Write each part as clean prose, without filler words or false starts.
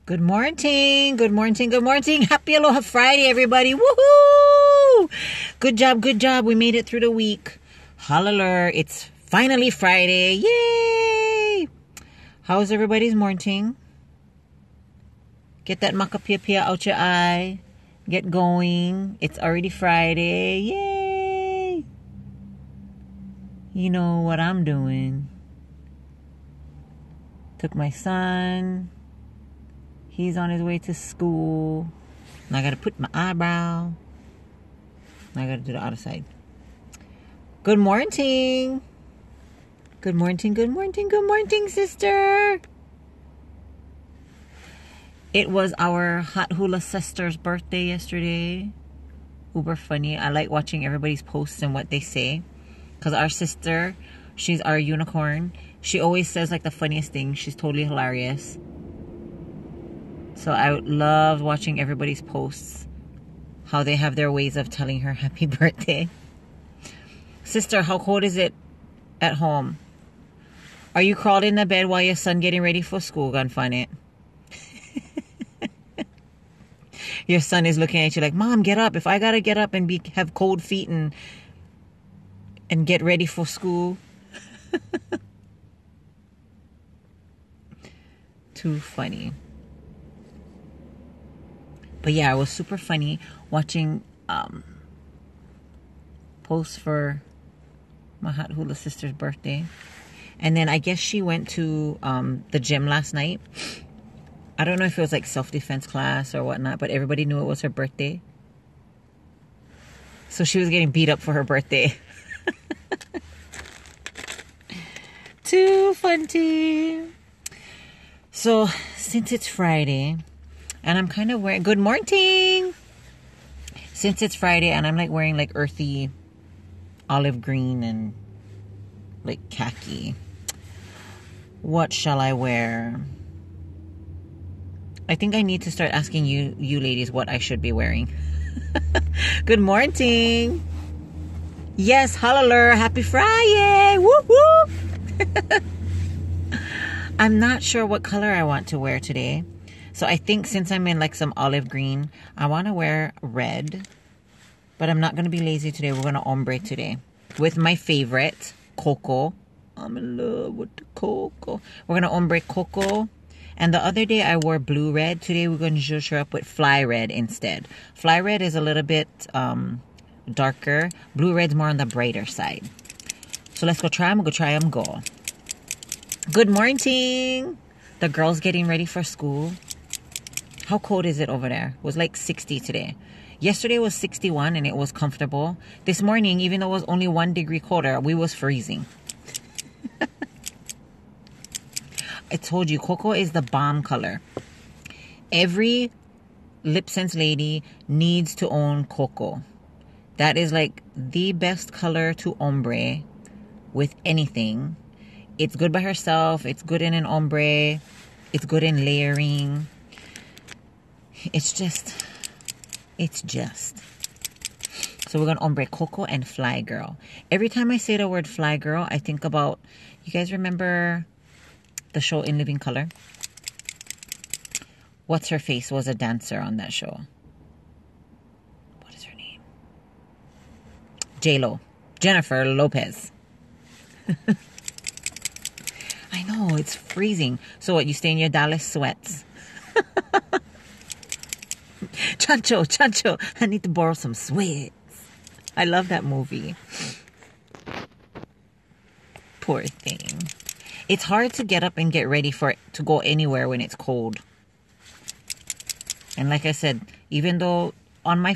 Good morning, good morning, good morning. Happy Aloha Friday, everybody. Woohoo! Good job, good job. We made it through the week. Hallelujah. It's finally Friday. Yay! How's everybody's morning? Get that makapia out your eye. Get going. It's already Friday. Yay! You know what I'm doing. Took my son. He's on his way to school. Now I gotta put my eyebrow. Now I gotta do the other side. Good morning. Good morning, good morning, good morning, sister. It was our hot hula sister's birthday yesterday. Uber funny. I like watching everybody's posts and what they say. Because our sister, she's our unicorn. She always says like the funniest thing. She's totally hilarious. So I love watching everybody's posts. How they have their ways of telling her happy birthday. Sister, how cold is it at home? Are you crawled in the bed while your son getting ready for school? Gonna find it. Your son is looking at you like, Mom, get up. If I gotta get up and have cold feet and get ready for school. Too funny. But yeah, it was super funny watching posts for my hot hula sister's birthday. And then I guess she went to the gym last night. I don't know if it was like self-defense class or whatnot, but everybody knew it was her birthday. So she was getting beat up for her birthday. Too funny. So since it's Friday, and I'm kind of wearing... Good morning! Since it's Friday and I'm like wearing like earthy olive green and like khaki. What shall I wear? I think I need to start asking you ladies what I should be wearing. Good morning! Yes, hallelujah! Happy Friday! Woo woo! I'm not sure what color I want to wear today. So I think since I'm in like some olive green, I want to wear red. But I'm not going to be lazy today. We're going to ombre today. With my favorite, cocoa. I'm in love with the cocoa. We're going to ombre cocoa. And the other day I wore blue red. Today we're going to zhuzh her up with fly red instead. Fly red is a little bit darker. Blue red's more on the brighter side. So let's go try them. Go try them. Go. Good morning. The girls getting ready for school. How cold is it over there? It was like 60 today. Yesterday was 61 and it was comfortable. This morning, even though it was only 1 degree colder, we was freezing. I told you, cocoa is the bomb color. Every lip sense lady needs to own cocoa. That is like the best color to ombre with anything. It's good by herself. It's good in an ombre. It's good in layering. It's just. So we're going to ombre cocoa and fly girl. Every time I say the word fly girl, I think about, you guys remember the show In Living Color? What's her face was a dancer on that show. What is her name? J-Lo. Jennifer Lopez. I know, it's freezing. So what, you stay in your Dallas sweats? Chancho, I need to borrow some sweats. I love that movie. Poor thing. It's hard to get up and get ready for it to go anywhere when it's cold. And like I said, even though on my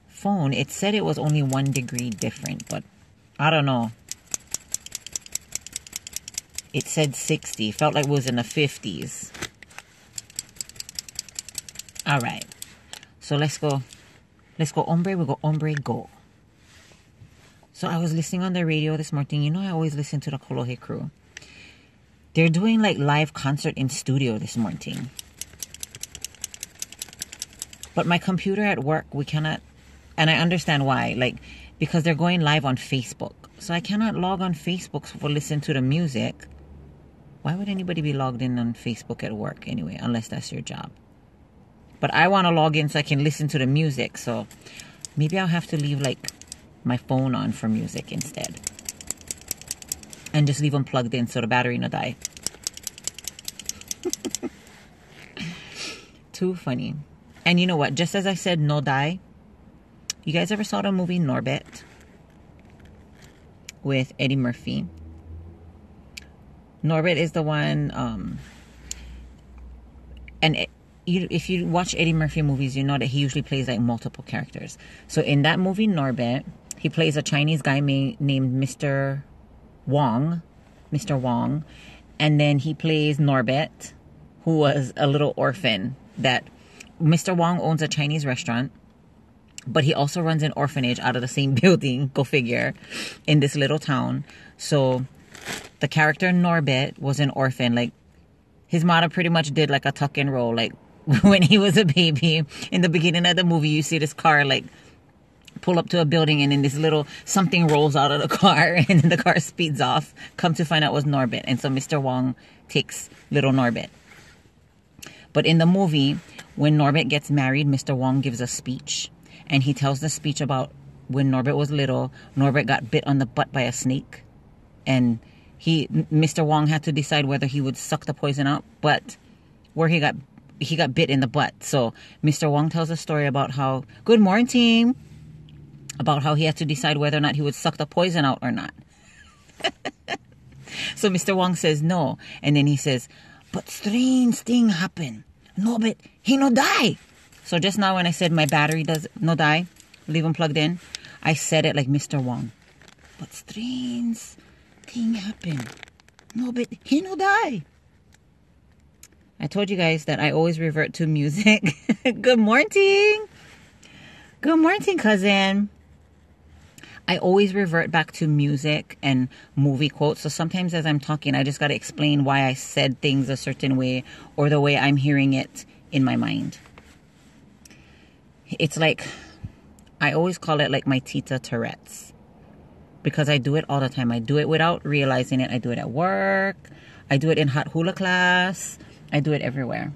phone it said it was only 1 degree different, but I don't know. It said 60. Felt like it was in the 50s. All right. So let's go. Let's go ombre. We'll go ombre go. So I was listening on the radio this morning. You know I always listen to the Kolohe crew. They're doing like live concert in studio this morning. But my computer at work, we cannot. And I understand why. Like, because they're going live on Facebook. So I cannot log on Facebook to listen to the music. Why would anybody be logged in on Facebook at work anyway, unless that's your job? But I want to log in so I can listen to the music. So maybe I'll have to leave like my phone on for music instead. And just leave them plugged in so the battery no die. Too funny. And you know what? Just as I said no die, you guys ever saw the movie Norbit with Eddie Murphy? Norbit is the one, if you watch Eddie Murphy movies, you know that he usually plays like multiple characters. So in that movie Norbit, he plays a Chinese guy named Mr. Wong, and then he plays Norbit, who was a little orphan. That Mr. Wong owns a Chinese restaurant, but he also runs an orphanage out of the same building, go figure, in this little town. So the character Norbit was an orphan. Like, his mother pretty much did like a tuck and roll. Like, when he was a baby, in the beginning of the movie, you see this car like pull up to a building, and then this little something rolls out of the car, and then the car speeds off. Come to find out it was Norbit. And so Mr. Wong takes little Norbit. But in the movie, when Norbit gets married, Mr. Wong gives a speech. And he tells the speech about when Norbit was little, Norbit got bit on the butt by a snake. And Mr. Wong had to decide whether he would suck the poison out, but where he got bit in the butt. So Mr. Wong tells a story about how, good morning team, about how he had to decide whether or not he would suck the poison out or not. So Mr. Wong says no. And then he says, but strange thing happened. Norbit, he no die. So just now when I said my battery does no die, leave them plugged in, I said it like Mr. Wong. But strange thing happened. Norbit, he no die. I told you guys that I always revert to music. Good morning. Good morning, cousin. I always revert back to music and movie quotes. So sometimes as I'm talking, I just got to explain why I said things a certain way or the way I'm hearing it in my mind. It's like, I always call it like my Tita Tourette's. Because I do it all the time. I do it without realizing it. I do it at work. I do it in hot hula class. I do it everywhere.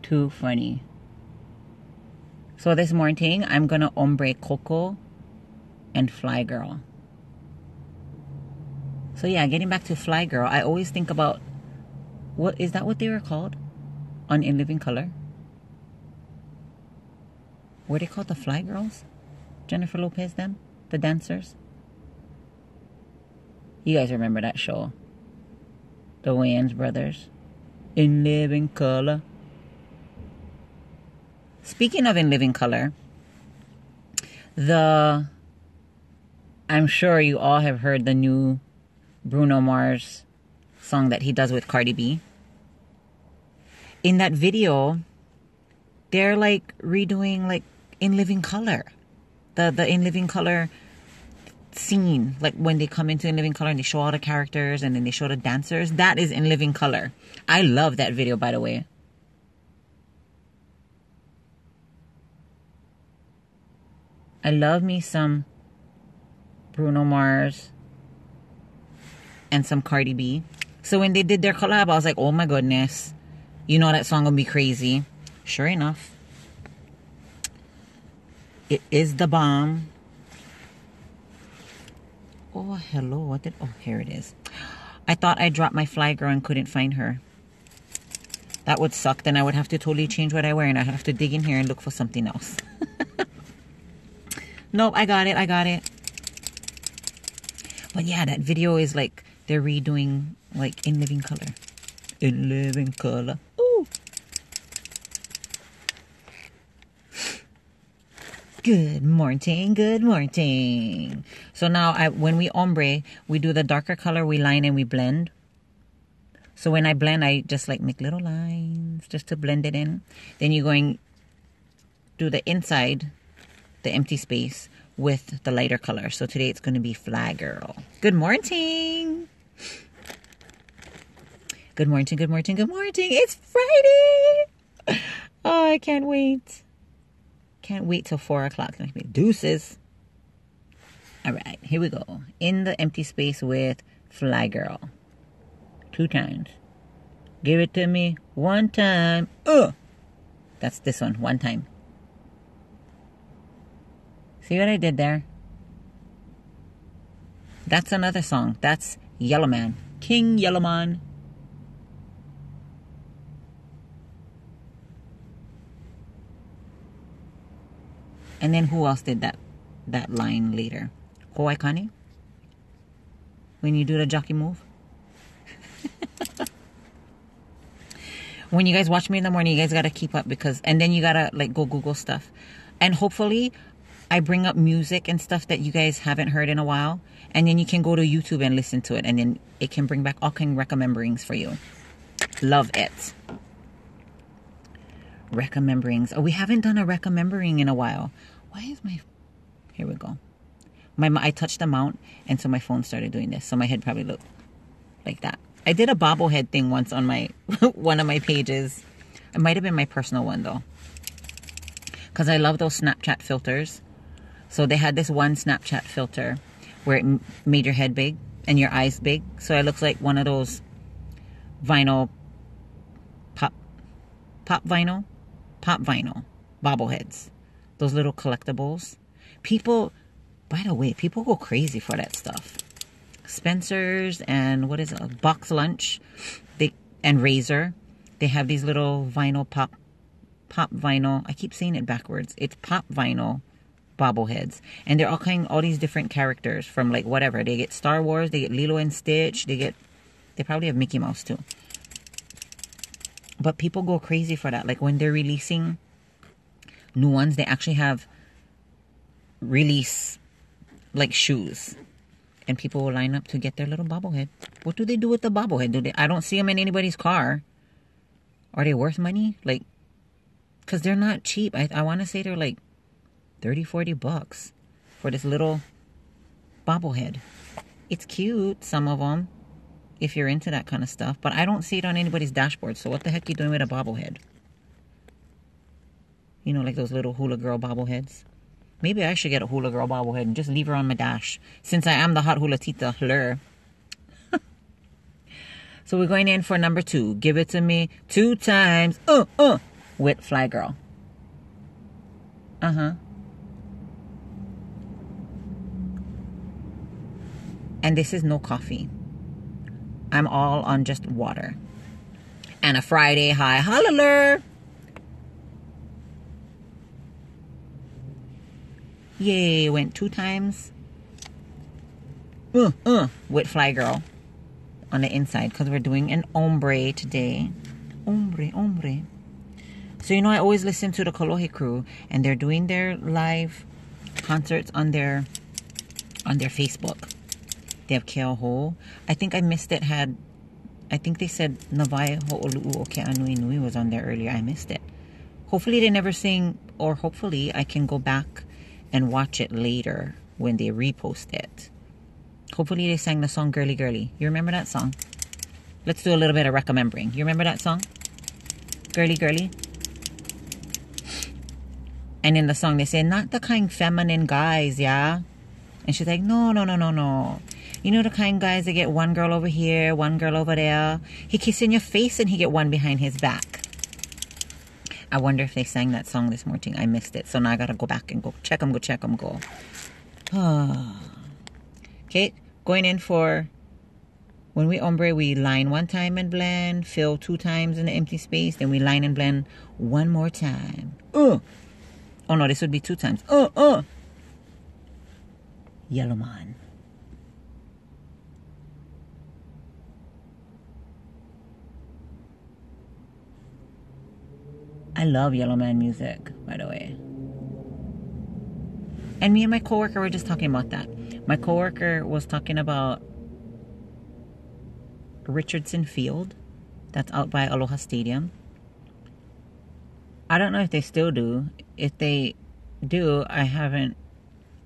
Too funny. So this morning, I'm going to ombre Coco and Fly Girl. So yeah, getting back to Fly Girl, I always think about, what is that what they were called on In Living Color? Were they called the Fly Girls? Jennifer Lopez, them? The dancers? You guys remember that show? The Wayans brothers. In Living Color. Speaking of In Living Color, I'm sure you all have heard the new Bruno Mars song that he does with Cardi B. In that video, they're like redoing like In Living Color. The In Living Color scene, like when they come into In Living Color and they show all the characters and then they show the dancers. That is In Living Color. I love that video, by the way. I love me some Bruno Mars and some Cardi B. So when they did their collab, I was like, oh my goodness. You know that song will be crazy. Sure enough. It is the bomb. Oh, hello. Oh, here it is. I thought I dropped my Fly Girl and couldn't find her. That would suck. Then I would have to totally change what I wear and I'd have to dig in here and look for something else. Nope, I got it. But yeah, that video is like, they're redoing like In Living Color. In Living Color. Ooh. Good morning. So now when we ombre, we do the darker color, we line and we blend. So when I blend, I just like make little lines just to blend it in. Then you're going to the inside, the empty space with the lighter color. So today it's going to be Fly Girl. Good morning. Good morning. It's Friday. Oh, I can't wait. Can't wait till 4 o'clock. Deuces. All right, here we go. In the empty space with Fly Girl. 2 times. Give it to me 1 time. That's this one, 1 time. See what I did there? That's another song. That's Yellow Man. King Yellow Man. And then who else did that line later? Hawaii Kani? When you do the jockey move? When you guys watch me in the morning, you guys got to keep up and then you got to like go Google stuff. And hopefully I bring up music and stuff that you guys haven't heard in a while. And then you can go to YouTube and listen to it. And then it can bring back all kind of recommemberings for you. Love it. Recommemberings. Oh, we haven't done a recommembering in a while. Why is my... Here we go. I touched the mount, and so my phone started doing this. So my head probably looked like that. I did a bobblehead thing once on my one of my pages. It might have been my personal one, though. Because I love those Snapchat filters. So they had this one Snapchat filter where it made your head big and your eyes big. So it looks like one of those vinyl... Pop vinyl bobbleheads. Those little collectibles. People... By the way, people go crazy for that stuff. Spencer's and what is it? Box Lunch, and Razor. They have these little vinyl pop vinyl. I keep saying it backwards. It's pop vinyl bobbleheads, and they're all these different characters from like whatever. They get Star Wars. They get Lilo and Stitch. They probably have Mickey Mouse too. But people go crazy for that. Like when they're releasing new ones, they actually have release like shoes, and people will line up to get their little bobblehead. What do they do with the bobblehead? I don't see them in anybody's car. Are they worth money? Like, because they're not cheap. I want to say they're like $30-40 for this little bobblehead. It's cute, some of them, if you're into that kind of stuff, but I don't see it on anybody's dashboard. So what the heck are you doing with a bobblehead? You know, like those little hula girl bobbleheads. Maybe I should get a hula girl bobblehead and just leave her on my dash, since I am the hot hula tita. Lure. So we're going in for number 2. Give it to me 2 times. With Fly Girl. And this is no coffee. I'm all on just water. And a Friday high. Holla. Yay, went 2 times. With Fly Girl on the inside, because we're doing an ombre today. Ombre. So, you know, I always listen to the Kolohe crew, and they're doing their live concerts on their Facebook. They have Keoho. I think I missed it. I think they said Navai Ho'olu'u o Ke'anui Nui was on there earlier. I missed it. Hopefully they never sing, or hopefully I can go back and watch it later when they repost it. Hopefully they sang the song Girly Girly. You remember that song? Let's do a little bit of recommembering. You remember that song? Girly Girly? And in the song they say, not the kind feminine guys, yeah? And she's like, no. You know the kind guys that get one girl over here, one girl over there. He kiss in your face and he get one behind his back. I wonder if they sang that song this morning. I missed it. So now I gotta go back and go check them. Okay, going in for... When we ombre, we line 1 time and blend. Fill 2 times in the empty space. Then we line and blend 1 more time. Oh no, this would be 2 times. Yellow Man. I love Yellow Man music, by the way. And me and my coworker were just talking about that. My coworker was talking about Richardson Field. That's out by Aloha Stadium. I don't know if they still do. If they do, it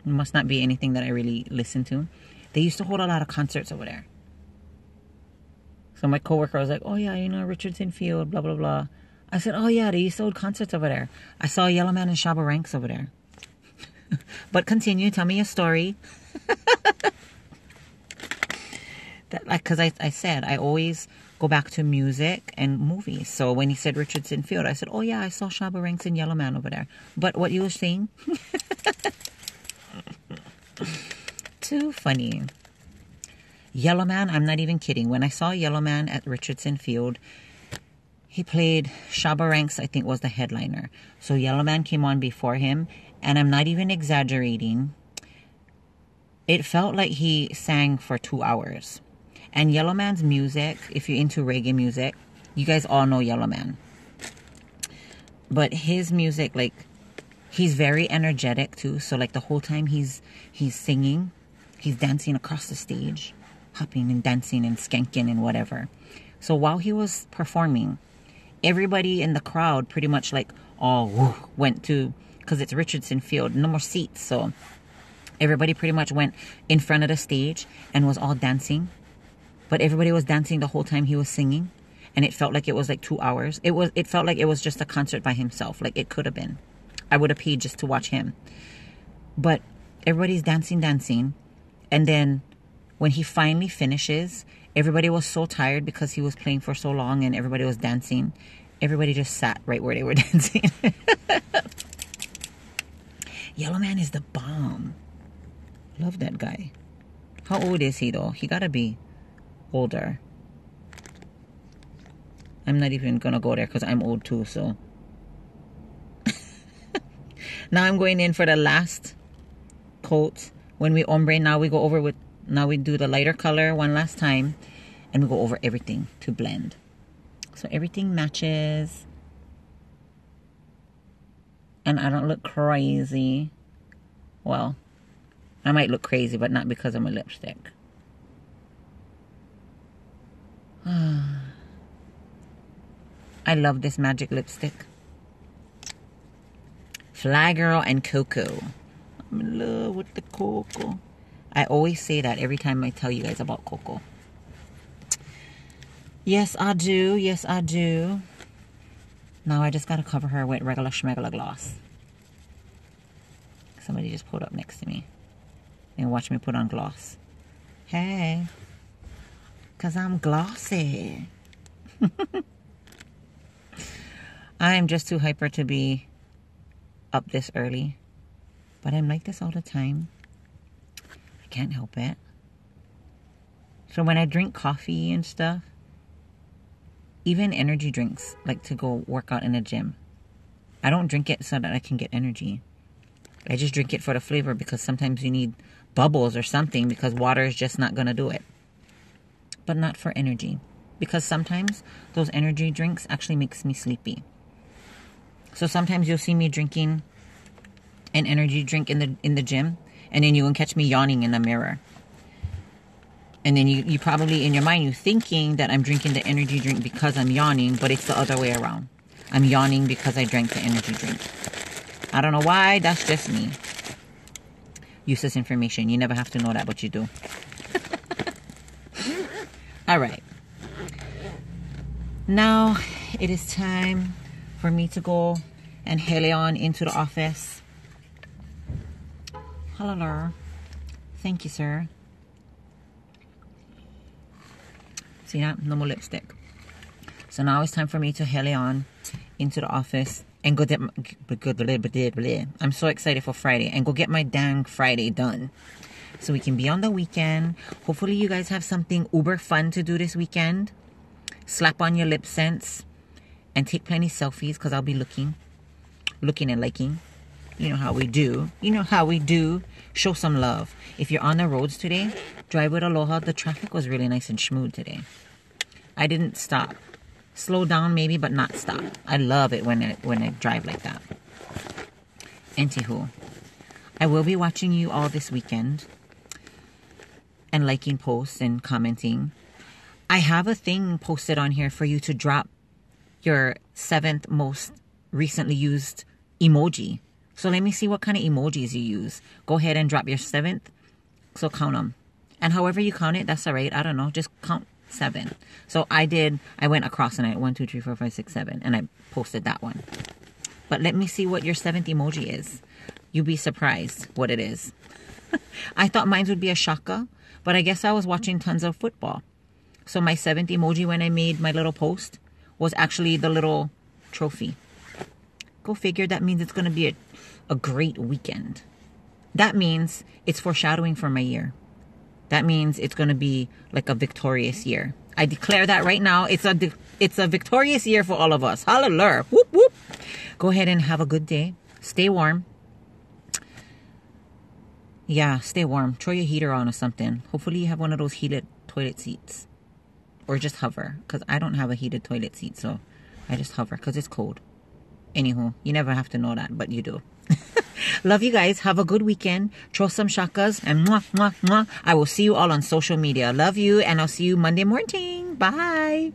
must not be anything that I really listen to. They used to hold a lot of concerts over there. So my coworker was like, oh yeah, you know, Richardson Field, blah, blah, blah. I said, oh yeah, they used to hold concerts over there. I saw Yellow Man and Shabba Ranks over there. But continue, tell me your story. Because I said I always go back to music and movies. So when he said Richardson Field, I said, oh yeah, I saw Shabba Ranks and Yellow Man over there. But what you were saying? Too funny. Yellow Man, I'm not even kidding. When I saw Yellow Man at Richardson Field, he played Shabba Ranks, I think was the headliner. So Yellow Man came on before him, and I'm not even exaggerating. It felt like he sang for 2 hours. And Yellow Man's music, if you're into reggae music, you guys all know Yellow Man. But his music, like, he's very energetic too. So like the whole time he's singing, he's dancing across the stage, hopping and dancing and skanking and whatever. So while he was performing, everybody in the crowd pretty much like all went to, because it's Richardson Field, no more seats. So everybody pretty much went in front of the stage and was all dancing. But everybody was dancing the whole time he was singing. And it felt like it was like 2 hours. It felt like it was just a concert by himself. Like it could have been. I would have paid just to watch him. But everybody's dancing. And then when he finally finishes, everybody was so tired because he was playing for so long and everybody was dancing. Everybody just sat right where they were dancing. Yellow Man is the bomb. Love that guy. How old is he though? He gotta be older. I'm not even gonna go there because I'm old too, so. Now I'm going in for the last coat. When we ombre, now we do the lighter color one last time. And we go over everything to blend. So everything matches. And I don't look crazy. Well, I might look crazy, but not because of my lipstick. I love this magic lipstick. Fly Girl and Cocoa. I'm in love with the Cocoa. I always say that every time I tell you guys about Cocoa. Yes, I do. Yes, I do. Now I just got to cover her with regular schmegula gloss. Somebody just pulled up next to me and watch me put on gloss. Hey. Because I'm glossy. I am just too hyper to be up this early. But I'm like this all the time. I can't help it. So when I drink coffee and stuff, even energy drinks, like to go work out in the gym, I don't drink it so that I can get energy. I just drink it for the flavor because sometimes you need bubbles or something because water is just not going to do it. But not for energy. Because sometimes those energy drinks actually makes me sleepy. So sometimes you'll see me drinking an energy drink in the gym, and then you can catch me yawning in the mirror. And then you probably in your mind you're thinking that I'm drinking the energy drink because I'm yawning, but it's the other way around. I'm yawning because I drank the energy drink. I don't know why, that's just me. Useless information. You never have to know that, but you do. All right. Now it is time for me to go and heli on into the office. Hello. Thank you, sir. See that? No more lipstick. So now it's time for me to heli on into the office and go get my, I'm so excited for Friday and go get my dang Friday done. So we can be on the weekend. Hopefully you guys have something uber fun to do this weekend. Slap on your lip scents and take plenty selfies because I'll be looking and liking. You know how we do. You know how we do. Show some love. If you're on the roads today, drive with aloha. The traffic was really nice and smooth today. I didn't stop. Slow down maybe, but not stop. I love it when I drive like that. Anywho, I will be watching you all this weekend and liking posts and commenting. I have a thing posted on here for you to drop your 7th most recently used emoji. So let me see what kind of emojis you use. Go ahead and drop your 7th. So count them. And however you count it, that's all right. I don't know. Just count 7. So I went across and I 1, 2, 3, 4, 5, 6, 7. And I posted that one. But let me see what your 7th emoji is. You'll be surprised what it is. I thought mine would be a shaka. But I guess I was watching tons of football. So my 7th emoji when I made my little post was actually the little trophy. Go figure, that means it's going to be a great weekend. That means it's foreshadowing for my year. That means it's going to be like a victorious year. I declare that right now. It's a victorious year for all of us. Hallelujah. Whoop, whoop. Go ahead and have a good day. Stay warm. Yeah, stay warm. Throw your heater on or something. Hopefully you have one of those heated toilet seats. Or just hover. Because I don't have a heated toilet seat. So I just hover because it's cold. Anywho, you never have to know that. But you do. Love you guys. Have a good weekend. Throw some shakas. And mwah, mwah, mwah. I will see you all on social media. Love you. And I'll see you Monday morning. Bye.